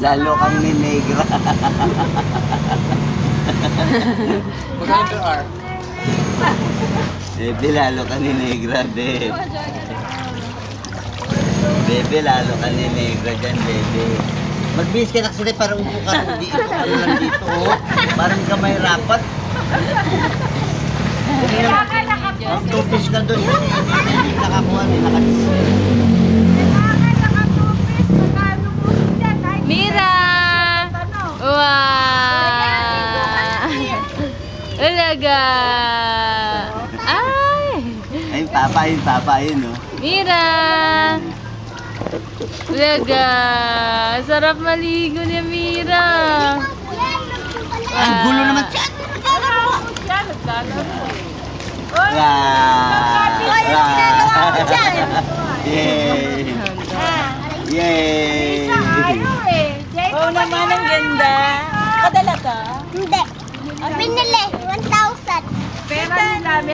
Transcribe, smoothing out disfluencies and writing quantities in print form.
Lalo kang ninegra. Magkano per hour? Bebe, lalo ka ninegra, Bebe. Bebe, lalo ka ninegra dyan, Bebe. Magbihis ka na kasi para upo ka. Hindi ito ka lang dito. Oh. Parang ka may rapat. Ang tupis ka doon. Hindi nakakuha. Hindi nakakuha. Mira! Wow! Talaga! Ay! Ayun, papa, yun, oh. Mira! Talaga! Sarap maligo niya, Mira! Ang gulo naman siya. Yay! Yay! Oo naman, ang ganda. Padala ka? Hindi. Binili, 1,000. Pera nila.